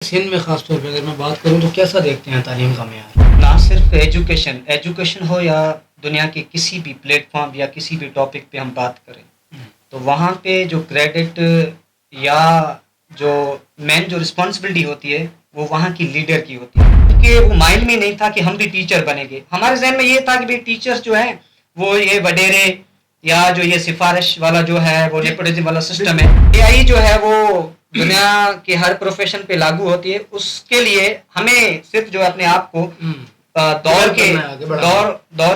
سندھ میں خاص طور پہ اگر میں بات کروں تو کیسا دیکھتے ہیں تعلیم کا معیار؟ نہ صرف ایجوکیشن ہو یا دنیا کے کسی بھی پلیٹ فارم یا کسی بھی ٹاپک پہ ہم بات کریں تو وہاں پہ جو کریڈٹ یا جو مین جو رسپانسبلٹی ہوتی ہے وہ وہاں کی لیڈر کی ہوتی ہے، کیونکہ وہ مائنڈ میں نہیں تھا کہ ہم بھی ٹیچر بنیں گے. ہمارے ذہن میں یہ تھا کہ بھائی ٹیچرز جو ہیں وہ یہ وڈیرے یا جو یہ سفارش والا جو ہے وہ نیپوٹزم والا سسٹم ہے. اے آئی جو ہے وہ دنیا کے ہر پروفیشن پہ لاگو ہوتی ہے. اس کے لیے ہمیں صرف جو اپنے آپ کو دور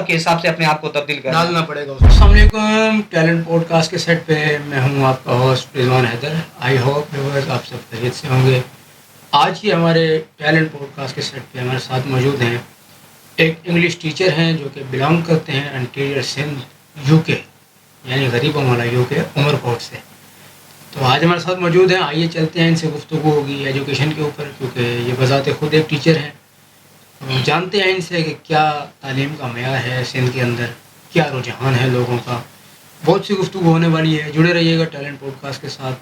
کے حساب سے اپنے آپ کو تبدیل ڈالنا پڑے گا. السلام علیکم، ٹیلنٹ پوڈ کاسٹ کے سیٹ پہ میں ہوں آپ کا host Rizwan Haider. I hope viewers آپ سب خیریت سے ہوں گے. آج کی ہمارے ٹیلنٹ پوڈ کاسٹ کے سیٹ پہ ہمارے ساتھ موجود ہیں ایک انگلش ٹیچر ہیں جو کہ بلانگ کرتے ہیں انٹیریئر سندھ یو کے، یعنی غریبوں والا یو کے، عمر کوٹ سے. تو آج ہمارے ساتھ موجود ہیں. آئیے چلتے ہیں، ان سے گفتگو ہوگی ایجوکیشن کے اوپر، کیونکہ یہ بذات خود ایک ٹیچر ہیں. جانتے ہیں ان سے کہ کیا تعلیم کا معیار ہے سندھ کے اندر، کیا رجحان ہے لوگوں کا. بہت سی گفتگو ہونے والی ہے. جڑے رہیے گا ٹیلنٹ پوڈ کاسٹ کے ساتھ.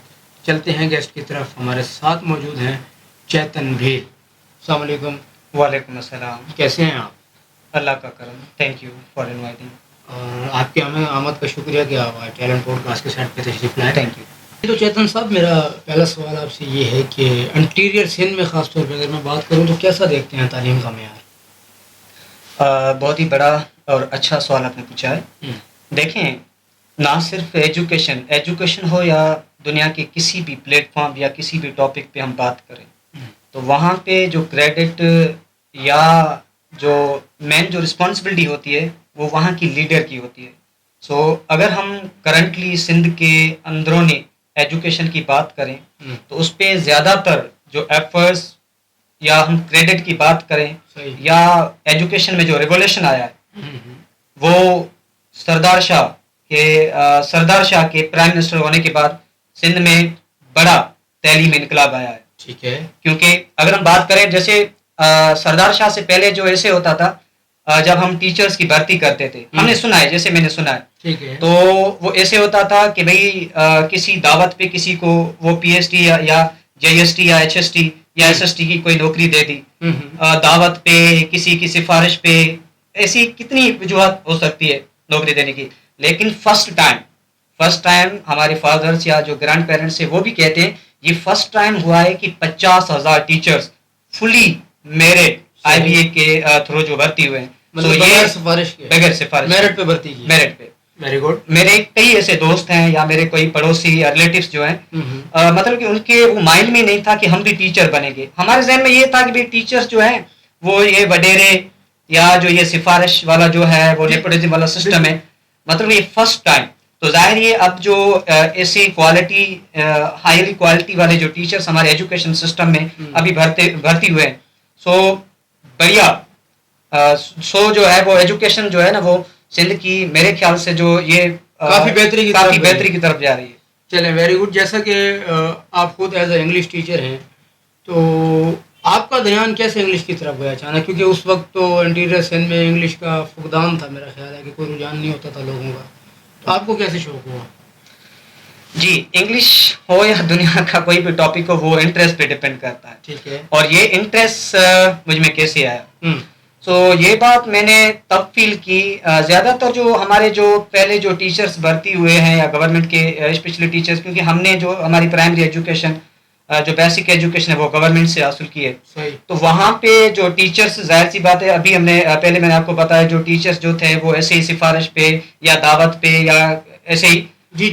چلتے ہیں گیسٹ کی طرف. ہمارے ساتھ موجود ہیں چیتن بھیل. السلام علیکم. وعلیکم السلام. کیسے ہیں آپ؟ اللہ کا کرم. Thank you for inviting. اور آپ کی آمد کا شکریہ کہ آپ ٹیلنٹ پوڈ کاسٹ کے سیٹ پہ تشریف لائیں. Thank you. تو چیتن صاحب، میرا پہلا سوال آپ سے یہ ہے کہ انٹیریئر سندھ میں خاص طور پہ اگر میں بات کروں تو کیسا دیکھتے ہیں تعلیم کا معیار؟ بہت ہی بڑا اور اچھا سوال آپ نے پوچھا ہے. دیکھیں، نہ صرف ایجوکیشن ہو یا دنیا کے کسی بھی پلیٹ فارم یا کسی بھی ٹاپک پہ ہم بات کریں تو وہاں پہ جو کریڈٹ یا جو مین جو رسپانسبلٹی ہوتی ہے وہ وہاں کی لیڈر کی ہوتی ہے. سو اگر ہم کرنٹلی سندھ کے اندرونی ایجوکیشن کی بات کریں تو اس پہ زیادہ تر جو ایفرٹس یا ہم کریڈٹ کی بات کریں یا ایجوکیشن میں جو ریگولیشن آیا ہے وہ سردار شاہ کے پرائم منسٹر ہونے کے بعد سندھ میں بڑا تعلیمی انقلاب آیا ہے. ٹھیک ہے. کیونکہ اگر ہم بات کریں جیسے سردار شاہ سے پہلے جو ایسے ہوتا تھا جب ہم ٹیچرز کی بھرتی کرتے تھے، ہم نے سنا ہے، جیسے میں نے سنا ہے، تو وہ ایسے ہوتا تھا کہ بھئی کسی دعوت پہ کسی کو وہ پی ایچ ڈی یا جے ایس ٹی یا ایچ ایس ٹی یا ایس ایس ٹی کی کوئی نوکری دے دی، دعوت پہ کسی کی سفارش پہ، ایسی کتنی وجوہات ہو سکتی ہے نوکری دینے کی. لیکن فرسٹ ٹائم ہمارے فادرز یا جو گرینڈ پیرنٹس ہیں وہ بھی کہتے ہیں یہ فرسٹ ٹائم ہوا ہے کہ 50,000 teachers fully merit I B A کے تھرو جو بھرتی ہوئے ہیں. بغیر سفارش میرٹ پہ بھرتی کی. میرٹ پہ. Very good. میرے کئی ایسے دوست ہیں یا میرے کوئی پڑوسی یا ریلیٹیوس جو ہیں، مطلب کہ ان کے وہ مائنڈ میں نہیں تھا کہ ہم بھی ٹیچر بنیں گے. ہمارے ذہن میں یہ تھا کہ ٹیچرز جو ہیں وہ یہ وڈیرے یا جو یہ سفارش والا جو ہے وہ نیپوٹزم والا سسٹم ہے. مطلب یہ فرسٹ ٹائم. تو ظاہر یہ اب جو ایسی کوالٹی ہائیلی کوالٹی والے جو ٹیچرز ہمارے ایجوکیشن سسٹم میں ابھی بھرتی ہوئے ہیں، سو بڑھیا جو ہے وہ ایجوکیشن جو ہے نا وہ سندھ کی میرے خیال سے جو یہ کافی بہتری کی طرف جا رہی ہے. چلیں، ویری گڈ. جیسا کہ آپ خود ایز اے انگلش ٹیچر ہیں تو آپ کا دھیان کیسے انگلش کی طرف گیا اچانک؟ کیونکہ اس وقت تو انٹیریئر سندھ میں انگلش کا فقدان تھا، میرا خیال ہے کہ کوئی رجحان نہیں ہوتا تھا لوگوں کا. تو آپ کو کیسے شوق ہوا؟ جی، انگلش ہو یا دنیا کا کوئی بھی ٹاپک ہو وہ انٹرسٹ پہ ڈپینڈ کرتا ہے. ٹھیک ہے. اور یہ انٹرسٹ مجھ میں کیسے آیا؟ سو یہ بات میں نے تب فیل کی. زیادہ تر جو ہمارے جو پہلے جو ٹیچرز بھرتی ہوئے ہیں یا گورنمنٹ کے اسپیشلی ٹیچرز، کیونکہ ہم نے جو ہماری پرائمری ایجوکیشن جو بیسک ایجوکیشن ہے وہ گورنمنٹ سے حاصل کی ہے. تو وہاں پہ جو ٹیچرز، ظاہر سی بات ہے، ابھی ہم نے پہلے میں نے آپ کو بتایا جو ٹیچرز جو تھے وہ ایسے ہی سفارش پہ یا دعوت پہ یا ایسے ہی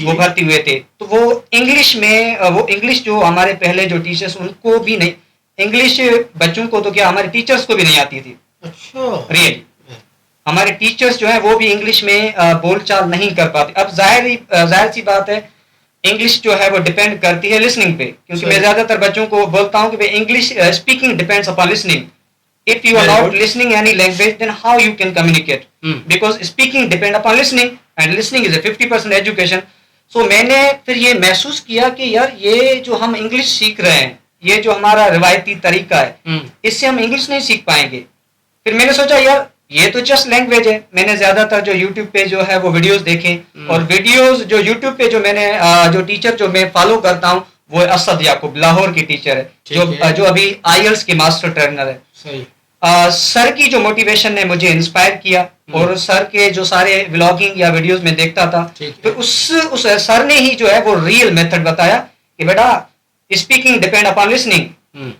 وہ بھرتی ہوئے تھے. تو وہ انگلش جو ہمارے پہلے جو ٹیچرز ان کو بھی نہیں، انگلش بچوں کو تو کیا ہمارے ٹیچرز کو بھی نہیں آتی تھی. اچھا. ریئلی ہمارے ٹیچرز جو ہیں وہ بھی انگلش میں بول چال نہیں کر پاتے. اب ظاہر سی بات ہے انگلش جو ہے وہ ڈپینڈ کرتی ہے لسننگ پہ، کیونکہ میں زیادہ تر بچوں کو بولتا ہوں کہ English speaking depends upon listening. If you are not listening any language, then how you can communicate? Because speaking depend upon listening, and listening is a 50% education. So میں نے پھر یہ محسوس کیا کہ یار یہ جو ہم انگلش سیکھ رہے ہیں، یہ جو ہمارا روایتی طریقہ ہے، اس سے ہم انگلش نہیں سیکھ پائیں گے. پھر میں نے سوچا یار یہ تو جسٹ لینگویج ہے. میں نے زیادہ تر جو یوٹیوب پہ جو ہے وہ ویڈیوز دیکھیں، اور ویڈیوز جو یوٹیوب پہ جو میں نے جو ٹیچر جو میں فالو کرتا ہوں وہ اسد یعقوب لاہور کی ٹیچر ہے جو ابھی IELTS کے ماسٹر ٹرینر ہے. صحیح. سر کی جو موٹیویشن نے مجھے انسپائر کیا اور سر کے جو سارے ولاگنگ یا ویڈیوز میں دیکھتا تھا تو اس سر نے ہی جو ہے وہ ریئل میتھڈ بتایا کہ بیٹا اسپیکنگ ڈیپینڈ اپان لسننگ.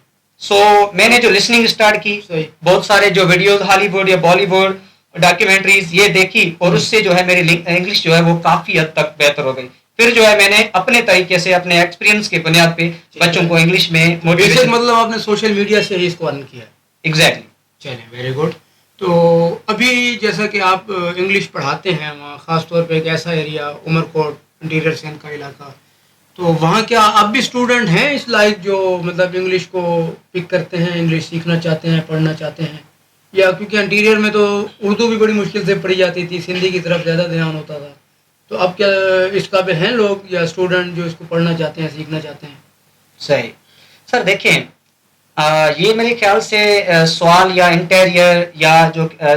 سو میں نے جو لسننگ اسٹارٹ کی, بہت سارے جو ویڈیوز ہالی ووڈ یا بالی ووڈ ڈاکیومنٹریز یہ دیکھی اور اس سے جو ہے میری انگلش جو ہے وہ کافی حد تک بہتر ہو گئی. پھر جو ہے میں نے اپنے طریقے سے اپنے ایکسپیرینس کے بنیاد پہ بچوں کو انگلش میں موٹیویشن, مطلب آپ نے سوشل میڈیا سے ہی اس کو ارن کیا. ایگزیکٹلی. چلیں, ویری گڈ. تو ابھی جیسا کہ آپ انگلش پڑھاتے ہیں وہاں خاص طور پہ ایک ایسا ایریا عمر کوٹ انٹیریئر سندھ کا علاقہ, تو وہاں کیا اب بھی اسٹوڈنٹ ہیں اس لائق جو مطلب انگلش کو پک کرتے ہیں, انگلش سیکھنا چاہتے ہیں, پڑھنا چاہتے ہیں؟ یا کیونکہ انٹیریئر میں تو اردو بھی بڑی مشکل سے پڑھی جاتی تھی, سندھی کی طرف زیادہ دھیان ہوتا تھا, تو اب کیا اس قابل ہیں لوگ یا اسٹوڈنٹ جو اس کو پڑھنا چاہتے ہیں, سیکھنا چاہتے ہیں؟ صحیح سر. دیکھیں یہ میرے خیال سے سوال یا انٹیریئر یا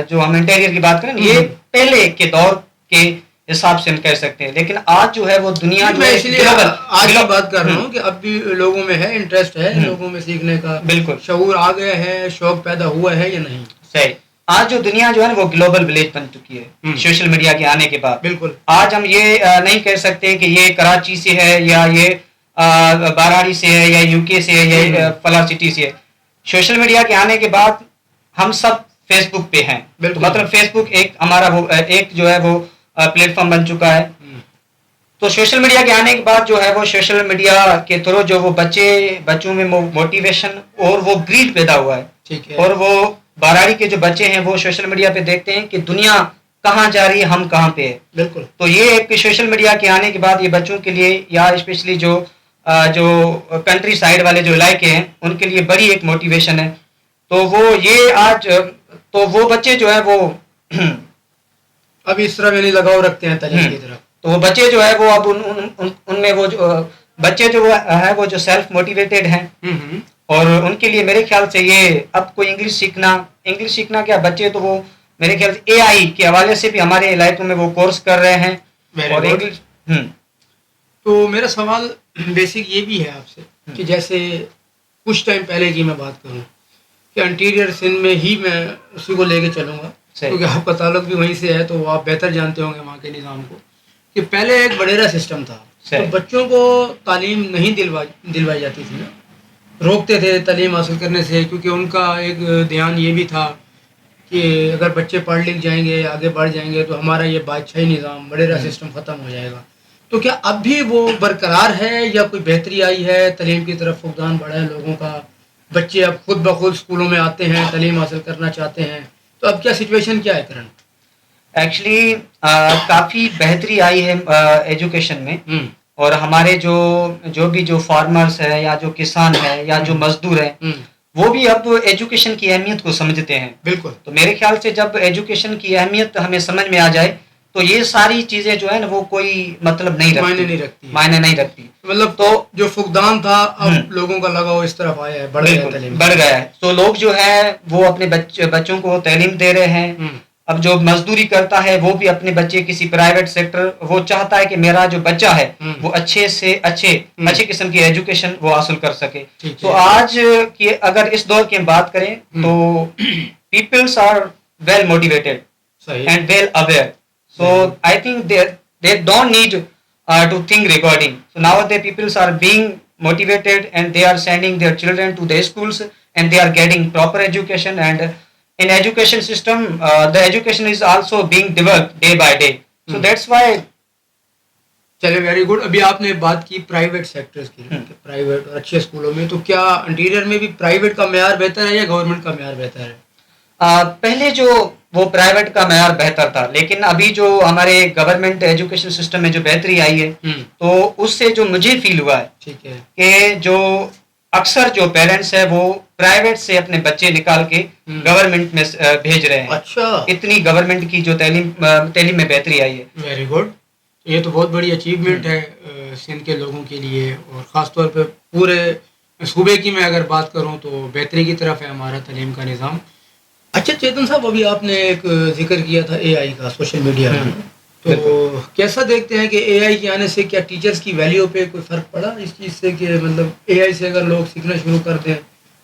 جو ہم انٹیریئر کی بات کریں یہ پہلے کے دور کے حساب سے ہم کہہ سکتے ہیں, لیکن آج جو ہے وہ دنیا میں اس لیے آج کی بات کر رہا ہوں کہ اب بھی لوگوں میں ہے انٹرسٹ ہے, لوگوں میں سیکھنے کا بالکل شعور آ گیا ہے, شوق پیدا ہوا ہے یا نہیں؟ صحیح. آج جو دنیا جو ہے وہ گلوبل ولیج بن چکی ہے سوشل میڈیا کے آنے کے بعد. بالکل. آج ہم یہ نہیں کہہ سکتے کہ یہ کراچی سے ہے یا یہ بارہاڑی سے ہے یا UK سے ہے یا فلاں سٹی سے ہے. سوشل میڈیا کے آنے کے بعد ہم سب فیس بک پہ ہیں, مطلب فیس بک ایک ہمارا وہ ایک جو ہے وہ پلیٹ فارم بن چکا ہے. تو سوشل میڈیا کے آنے کے بعد جو ہے وہ سوشل میڈیا کے تھرو جو وہ بچوں میں موٹیویشن اور وہ گریڈ پیدا ہوا ہے, اور وہ بارہاڑی کے جو بچے ہیں وہ سوشل میڈیا پہ دیکھتے ہیں کہ دنیا کہاں جا رہی ہے, ہم کہاں پہ ہے. بالکل. تو یہ ایک سوشل میڈیا کے آنے کے بعد یہ بچوں کے لیے یا اسپیشلی جو کنٹری سائڈ والے جو علاقے ہیں ان کے لیے بڑی ایک موٹیویشن ہے. تو وہ یہ آج تو وہ بچے جو ہے وہ اب اس طرح میں نہیں لگاؤ رکھتے ہیں تعلیم کی طرف, تو وہ بچے جو ہے وہ اب ان میں وہ بچے جو ہے وہ جو سیلف موٹیویٹیڈ ہیں, اور ان کے لیے میرے خیال سے یہ اب کوئی انگلش سیکھنا کیا بچے تو وہ میرے خیال سے AI کے حوالے سے بھی ہمارے علاقوں میں وہ کورس کر رہے ہیں. اور انگلش تو میرا سوال بیسک یہ بھی ہے آپ سے کہ جیسے کچھ ٹائم پہلے کی میں بات کروں کہ انٹیریئر سندھ میں ہی میں اسی کو لے کے چلوں گا کیونکہ آپ کا تعلق بھی وہیں سے ہے, تو آپ بہتر جانتے ہوں گے وہاں کے نظام کو, کہ پہلے ایک وڈیرا سسٹم تھا, تو بچوں کو تعلیم نہیں دلوائی جاتی تھی نا, روکتے تھے تعلیم حاصل کرنے سے, کیونکہ ان کا ایک دھیان یہ بھی تھا کہ اگر بچے پڑھ لکھ جائیں گے, آگے بڑھ جائیں گے, تو ہمارا یہ بادشاہی نظام وڈیرا سسٹم ختم ہو جائے گا. تو کیا اب بھی وہ برقرار ہے یا کوئی بہتری آئی ہے, تعلیم کی طرف فقدان بڑھا ہے لوگوں کا, بچے اب خود بخود اسکولوں میں آتے ہیں, تعلیم حاصل کرنا چاہتے ہیں, تو اب کیا سچویشن کیا ہے کرنٹ؟ ایکچولی کافی بہتری آئی ہے ایجوکیشن میں, اور ہمارے جو بھی جو فارمرز ہے یا جو کسان ہے یا جو مزدور ہیں وہ بھی اب ایجوکیشن کی اہمیت کو سمجھتے ہیں. بالکل. تو میرے خیال سے جب ایجوکیشن کی اہمیت ہمیں سمجھ میں آ جائے تو یہ ساری چیزیں جو ہے نا وہ کوئی مطلب معنی نہیں رکھتی. مطلب تو جو فقدان تھا اب لوگوں کا لگاؤ اس طرف آیا ہے, بڑھ گیا ہے. تو لوگ جو ہے وہ اپنے بچوں کو تعلیم دے رہے ہیں. اب جو مزدوری کرتا ہے وہ بھی اپنے بچے کسی پرائیویٹ سیکٹر, وہ چاہتا ہے کہ میرا جو بچہ ہے وہ اچھے سے اچھے قسم کی ایجوکیشن وہ حاصل کر سکے. تو آج کی اگر اس دور کی ہم بات کریں تو peoples are well motivated and well aware. So I think they don't need to think regarding. So nowadays peoples are being motivated and they are sending their children to the schools and they are getting proper education, and in education system the education is also being developed day by day. So that's why. چلے very good. ابھی آپ نے بات کی private sectors کی, private اور اچھے اسکولوں میں, تو کیا انٹیریئر میں بھی پرائیویٹ کا معیار بہتر ہے یا گورنمنٹ کا معیار بہتر ہے؟ پہلے جو وہ پرائیویٹ کا معیار بہتر تھا, لیکن ابھی جو ہمارے گورنمنٹ ایجوکیشن سسٹم میں جو بہتری آئی ہے تو اس سے جو مجھے فیل ہوا ہے کہ جو اکثر جو پیرنٹس ہے وہ پرائیویٹ سے اپنے بچے نکال کے گورنمنٹ میں بھیج رہے ہیں. اچھا, اتنی گورنمنٹ کی جو تعلیم میں بہتری آئی ہے. Very good. یہ تو بہت بڑی اچیومنٹ ہے سندھ کے لوگوں کے لیے, اور خاص طور پہ پورے صوبے کی میں اگر بات کروں تو بہتری کی طرف ہے ہمارا تعلیم کا نظام. اچھا چیتن صاحب, ابھی آپ نے ایک ذکر کیا تھا AI کا سوشل میڈیا میں, تو کیسا دیکھتے ہیں کہ اے آئی کے آنے سے کیا ٹیچرز کی ویلیو پہ کوئی فرق پڑا اس چیز سے کہ مطلب اے آئی سے اگر لوگ سیکھنا شروع کر دیں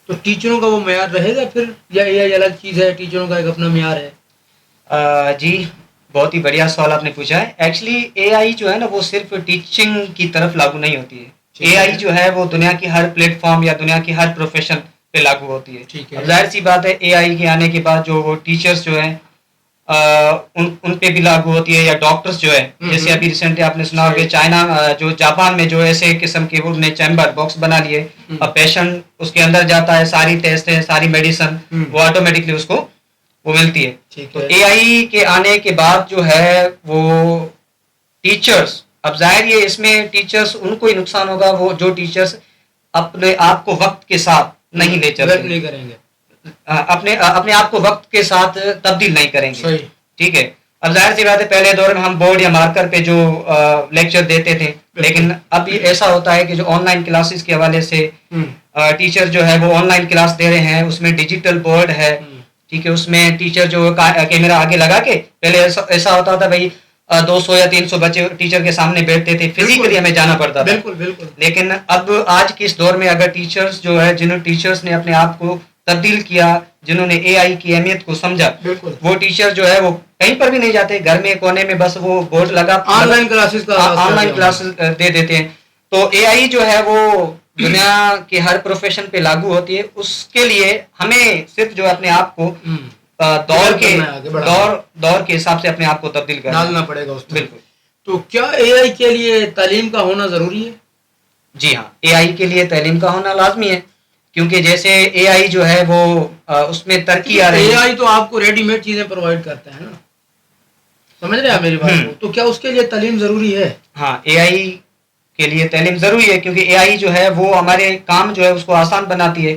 تو ٹیچروں کا وہ معیار رہے گا پھر، یا اے آئی الگ چیز ہے، ٹیچروں کا ایک اپنا معیار ہے؟ جی بہت ہی بڑھیا سوال آپ نے پوچھا ہے. ایکچولی اے آئی جو ہے نا وہ صرف ٹیچنگ کی طرف لاگو نہیں ہوتی ہے. اے آئی جو ہے وہ دنیا کی ہر پلیٹ فارم یا دنیا کی ہر پروفیشن پہ لاگو ہوتی ہے. اب ظاہر سی بات ہے اے آئی کے آنے کے بعد جو وہ ٹیچرس جو ہیں ان پہ بھی لاگو ہوتی ہے، یا ڈاکٹرس جو ہے، جیسے ابھی ریسنٹلی آپ نے سنا کہ چائنا جو جاپان میں جو ایسے قسم کے انہوں نے چیمبر باکس بنا لیے، اب پیشنٹ اس کے اندر جاتا ہے، ساری ٹیسٹ ہے، ساری میڈیسن وہ آٹومیٹکلی اس کو وہ ملتی ہے. تو اے آئی کے آنے کے بعد جو ہے وہ ٹیچرس، اب ظاہر یہ اس میں ٹیچرس ان کو ہی نقصان ہوگا، وہ جو ٹیچرس اپنے آپ کو وقت کے ساتھ نہیں لے چلتے، نہیں کریں گے، اپنے آپ کو وقت کے ساتھ تبدیل نہیں کریں گے. ٹھیک ہے. اب ظاہر سی بات ہے پہلے دور میں ہم بورڈ یا مارکر پہ جو لیکچر دیتے تھے، لیکن اب یہ ایسا ہوتا ہے کہ جو آن لائن کلاسز کے حوالے سے ٹیچر جو ہے وہ آن لائن کلاس دے رہے ہیں، اس میں ڈیجیٹل بورڈ ہے. ٹھیک ہے. اس میں ٹیچر جو کیمرہ آگے لگا کے، پہلے ایسا ہوتا تھا بھائی 200 یا 300 بچے ٹیچر کے سامنے بیٹھتے تھے، فزیکلی ہمیں جانا پڑتا تھا. بالکل. لیکن اب آج کے اس دور میں اگر ٹیچرس جو ہے، جنہوں ٹیچرس نے اپنے آپ کو تبدیل کیا، جنہوں نے اے آئی کی اہمیت کو سمجھا، وہ ٹیچر جو ہے وہ کہیں پر بھی نہیں جاتے، گھر میں کونے میں بس وہ بورڈ لگا آن لائن کلاسز دے دیتے ہیں. تو اے آئی جو ہے وہ دنیا کے ہر پروفیشن پہ لاگو ہوتی ہے. اس کے لیے ہمیں صرف جو اپنے آپ کو دور کے حساب سے اپنے آپ کو تبدیل ڈالنا پڑے گا. بالکل. تو کیا اے آئی کے لیے تعلیم کا ہونا ضروری ہے؟ جی ہاں، اے آئی کے لیے تعلیم کا ہونا لازمی ہے، کیونکہ جیسے اے آئی جو ہے وہ اس میں ترقی آ رہی ہے. اے آئی تو آپ کو ریڈی میڈ چیزیں پرووائڈ کرتا ہے نا، سمجھ رہے ہیں میری بات کو؟ تو کیا اس کے لیے تعلیم ضروری ہے؟ ہاں، اے آئی کے لیے تعلیم ضروری ہے، کیونکہ اے آئی جو ہے وہ ہمارے کام جو ہے اس کو آسان بناتی ہے.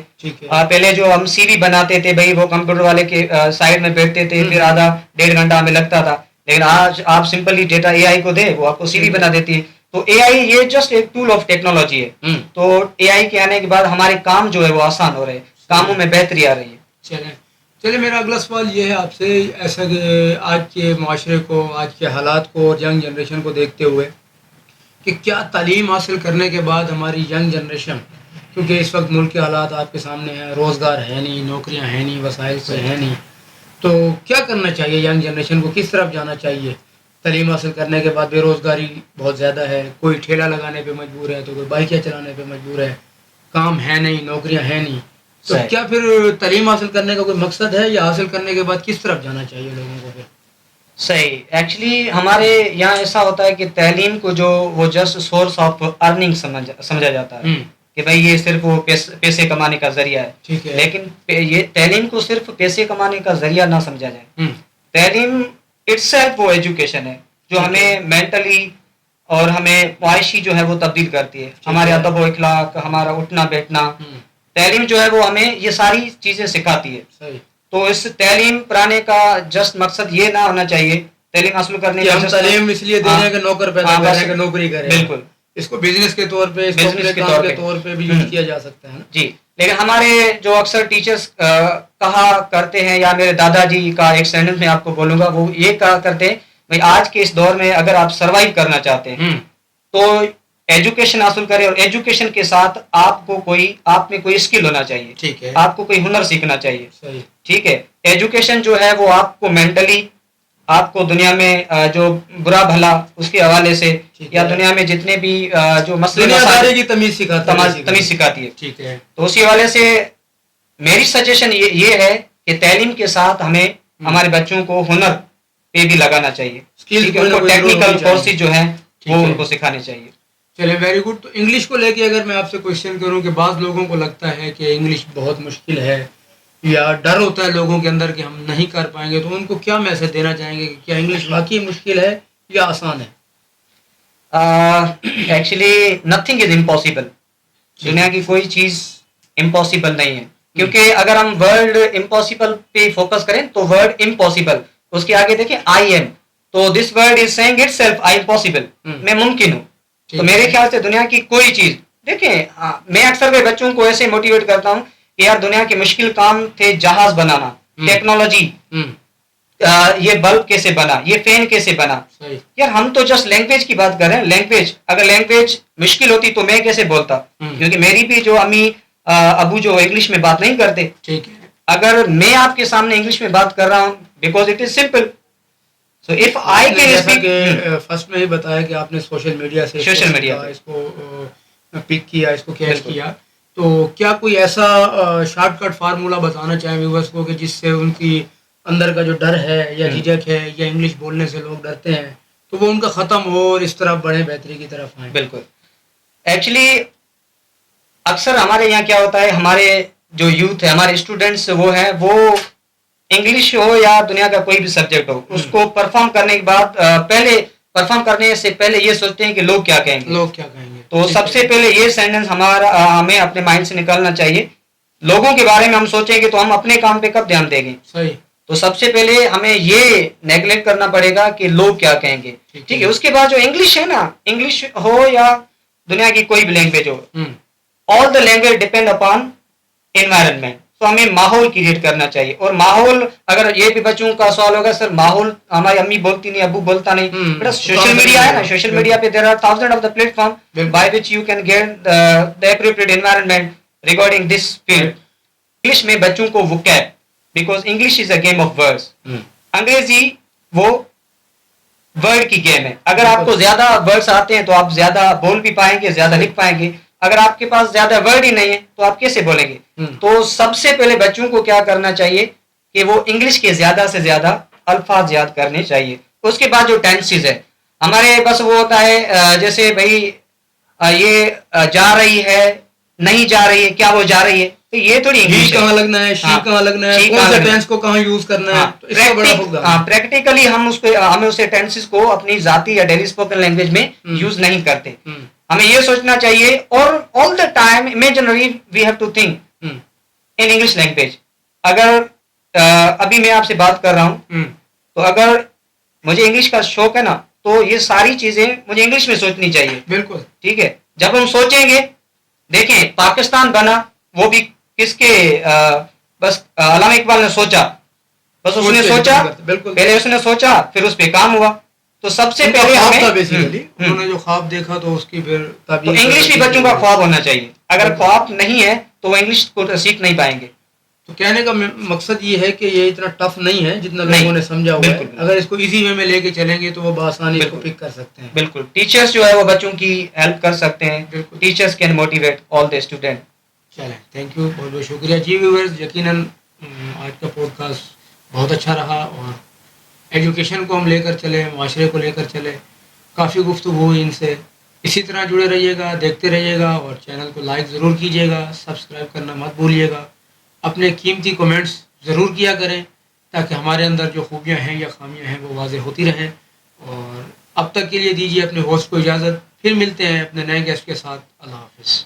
پہلے جو ہم سی وی بناتے تھے بھائی، وہ کمپیوٹر والے کے سائڈ میں بیٹھتے تھے، پھر آدھا 1.5 گھنٹہ ہمیں لگتا تھا. لیکن آج آپ سمپلی ڈیٹا اے آئی کو دے، وہ آپ کو سی وی بنا دیتی ہے. تو اے آئی یہ جسٹ ایک ٹول آف ٹیکنالوجی ہے. تو اے آئی کے آنے کے بعد ہمارے کام جو ہے وہ آسان ہو رہے ہیں، کاموں میں بہتری آ رہی ہے. چلے میرا اگلا سوال یہ ہے آپ سے، ایسا کہ آج کے معاشرے کو، آج کے حالات کو اور ینگ جنریشن کو دیکھتے ہوئے کہ کیا تعلیم حاصل کرنے کے بعد ہماری ینگ جنریشن، کیونکہ اس وقت ملک کے حالات آپ کے سامنے ہیں، روزگار ہے نہیں، نوکریاں ہیں نہیں، وسائل سے ہیں نہیں، تو کیا کرنا چاہیے ینگ جنریشن کو؟ کس طرف جانا چاہیے؟ تعلیم حاصل کرنے کے بعد بے روزگاری بہت زیادہ ہے، کوئی ٹھیلا لگانے پہ مجبور ہے تو کوئی بائکیں چلانے پہ مجبور ہے، کام ہے نہیں، نوکریاں ہیں نہیں. تو کیا پھر تعلیم حاصل کرنے کا کوئی مقصد ہے، یا حاصل کرنے کے بعد کس طرف جانا چاہیے لوگوں کو پھر؟ صحیح. ایکچولی ہمارے یہاں ایسا ہوتا ہے کہ تعلیم کو جو وہ جسٹ سورس آف ارننگ سمجھا جاتا ہے کہ بھائی یہ صرف وہ پیسے کمانے کا ذریعہ ہے. لیکن یہ تعلیم کو صرف پیسے کمانے کا ذریعہ نہ سمجھا جائے. تعلیم اٹ سیلف وہ ایجوکیشن ہے جو ہمیں مینٹلی اور ہمیں معاشی جو ہے وہ تبدیل کرتی ہے. ہمارے ادب و اخلاق، ہمارا اٹھنا بیٹھنا، تعلیم جو ہے وہ ہمیں یہ ساری چیزیں سکھاتی ہے. تو اس تعلیم پرانے کا جسٹ مقصد یہ نہ ہونا چاہیے تعلیم حاصل کرنے کا تعلیم اس لیے دے رہے ہیں کہ نوکر پیدا کرے کہ نوکری کرے. بالکل. اس کو بزنس کے طور پہ، بزنس کے طور پہ بھی یوز کیا جا سکتا ہے. جی. لیکن ہمارے جو اکثر ٹیچرز کہا کرتے ہیں، یا میرے دادا جی کا ایک سینٹنس میں آپ کو بولوں گا، وہ یہ کہا کرتے ہیں بھائی آج کے اس دور میں اگر آپ سروائیو کرنا چاہتے ہیں تو ایجوکیشن حاصل کریں، اور ایجوکیشن کے ساتھ آپ میں کوئی اسکل ہونا چاہیے. ٹھیک ہے. آپ کو کوئی ہنر سیکھنا چاہیے. صحیح. ٹھیک ہے. ایجوکیشن جو ہے وہ آپ کو مینٹلی، آپ کو دنیا میں جو برا بھلا اس کے حوالے سے، یا دنیا میں جتنے بھی جو مسئلے کی تمیز سکھاتی ہے. ٹھیک ہے. تو اسی حوالے سے میری سجیشن یہ ہے کہ تعلیم کے ساتھ ہمیں ہمارے بچوں کو ہنر پہ بھی لگانا چاہیے. ٹیکنیکل کورسز جو ہیں وہ ان کو سکھانے چاہیے. چلے ویری گڈ. تو انگلش کو لے کے اگر میں آپ سے کوشچن کروں کہ بعض لوگوں کو لگتا ہے کہ انگلش بہت مشکل ہے، یا ڈر ہوتا ہے لوگوں کے اندر کہ ہم نہیں کر پائیں گے، تو ان کو کیا میسج دینا چاہیں گے کہ کیا انگلش واقعی مشکل ہے یا آسان ہے؟ Actually nothing is impossible. دنیا کی کوئی چیز امپاسبل نہیں ہے، کیونکہ اگر ہم ورڈ امپاسبل پہ فوکس کریں تو ورڈ امپاسبل، اس کے آگے دیکھیں آئی ایم، تو this word is saying itself I impossible, میں ممکن ہوں. تو میرے خیال سے دنیا کی کوئی چیز، دیکھیں میں اکثر میں بچوں کو ایسے موٹیویٹ کرتا ہوں کہ یار دنیا کے مشکل کام تھے جہاز بنانا، ٹیکنالوجی، یہ بلب کیسے بنا, یہ فین کیسے بنا. یار ہم تو جسٹ لینگویج کی بات کر رہے ہیں. لینگویج, اگر لینگویج مشکل ہوتی تو میں کیسے بولتا, کیونکہ میری بھی جو امی ابو جو انگلش میں بات نہیں کرتے, ٹھیک ہے, اگر میں آپ کے سامنے انگلش میں بات کر رہا ہوں because it is simple. So if I can speak, first میں ہی بتایا کہ آپ نے سوشل میڈیا سے اس کو پک کیا, اس کو کیچ کیا, تو کیا کوئی ایسا شارٹ کٹ فارمولا بتانا چاہیں ویورس کو کہ جس سے ان کی اندر کا جو ڈر ہے یا جھجک ہے یا انگلش بولنے سے لوگ ڈرتے ہیں تو وہ ان کا ختم ہو اور اس طرف بڑھیں, بہتری کی طرف آئیں؟ بالکل. ایکچولی اکثر ہمارے یہاں کیا ہوتا ہے, ہمارے جو یوتھ ہے, ہمارے اسٹوڈنٹس وہ ہیں, وہ انگلش ہو یا دنیا کا کوئی بھی سبجیکٹ ہو, اس کو پرفارم کرنے کے بعد پرفارم کرنے سے پہلے یہ سوچتے ہیں کہ لوگ کیا کہیں گے. تو سب سے پہلے یہ سینٹینس ہمیں اپنے مائنڈ سے نکالنا چاہیے, لوگوں کے بارے میں ہم سوچیں گے تو ہم اپنے کام پہ کب دھیان دیں گے. صحیح. تو سب سے پہلے ہمیں یہ نیگلیکٹ کرنا پڑے گا کہ لوگ کیا کہیں گے. ٹھیک ہے, اس کے بعد جو انگلش ہے نا, انگلش ہو یا دنیا کی کوئی بھی language who, all the language depend upon environment. تو ہمیں ماحول کریٹ کرنا چاہیے. اور ماحول, اگر یہ بھی بچوں کا سوال ہوگا سر ماحول ہماری امی بولتی نہیں, ابو بولتا نہیں, بیٹا سوشل میڈیا ہے نا, سوشل میڈیا پہ there are thousand of the platform by which you can get the appropriate environment regarding this field. English میں بچوں کو vocab, because English is a game of words. انگریزی وہ word کی game ہے. اگر آپ کو زیادہ ورڈز آتے ہیں تو آپ زیادہ بول بھی پائیں گے, زیادہ لکھ پائیں گے. اگر آپ کے پاس زیادہ ورڈ ہی نہیں ہے تو آپ کیسے بولیں گے. تو سب سے پہلے بچوں کو کیا کرنا چاہیے کہ وہ انگلش کے زیادہ سے زیادہ الفاظ یاد کرنے چاہیے. اس کے بعد جو ٹینسز ہے ہمارے بس وہ ہوتا ہے جیسے بھائی یہ جا رہی ہے, نہیں جا رہی ہے, کیا وہ جا رہی ہے, تو یہ تھوڑی انگلش کہاں لگنا ہے, شی کہاں لگنا ہے, کون سے ٹینس کو کہاں یوز کرنا ہے. پریکٹیکلی ہمیں اسے ٹینسز کو اپنی ذاتی یا ڈیلی اسپوکن لینگویج میں یوز نہیں کرتے. ہمیں یہ سوچنا چاہیے, اور all the time imaginary we have to think in English language. اگر ابھی میں آپ سے بات کر رہا ہوں تو اگر مجھے انگلش کا شوق ہے نا, تو یہ ساری چیزیں مجھے انگلش میں سوچنی چاہیے. بالکل ٹھیک ہے. جب ہم سوچیں گے, دیکھیں پاکستان بنا وہ بھی کس کے, بس علامہ اقبال نے سوچا, بس اس نے سوچا, پہلے اس نے سوچا پھر اس پہ کام ہوا. تو سب سے پہلے انہوں نے جو خواب دیکھا تو اس کی پھر انگلش بھی بچوں کا خواب ہونا چاہیے. اگر خواب نہیں ہے تو وہ انگلش کو سیکھ نہیں پائیں گے. تو کہنے کا مقصد یہ ہے کہ یہ اتنا ٹف نہیں ہے جتنا لوگوں نے سمجھا ہوا ہے. اگر اس کو ایزی وے میں لے کے چلیں گے تو وہ بآسانی اس کو پک کر سکتے ہیں. بالکل. ٹیچرز جو ہے وہ بچوں کی ہیلپ کر سکتے ہیں. Teachers can motivate all the student. چلیں, تھینک یو, بہت بہت شکریہ. جی ویورز, یقیناً آج کا پوڈ کاسٹ بہت اچھا رہا, اور ایجوکیشن کو ہم لے کر چلے, معاشرے کو لے کر چلے, کافی گفتگو ہوئی ان سے. اسی طرح جڑے رہیے گا, دیکھتے رہیے گا, اور چینل کو لائک ضرور کیجیے گا, سبسکرائب کرنا مت بھولیے گا. اپنے قیمتی کومنٹس ضرور کیا کریں تاکہ ہمارے اندر جو خوبیاں ہیں یا خامیاں ہیں وہ واضح ہوتی رہیں. اور اب تک کے لیے دیجیے اپنے ہوسٹ کو اجازت, پھر ملتے ہیں اپنے نئے گیسٹ کے ساتھ. اللہ حافظ.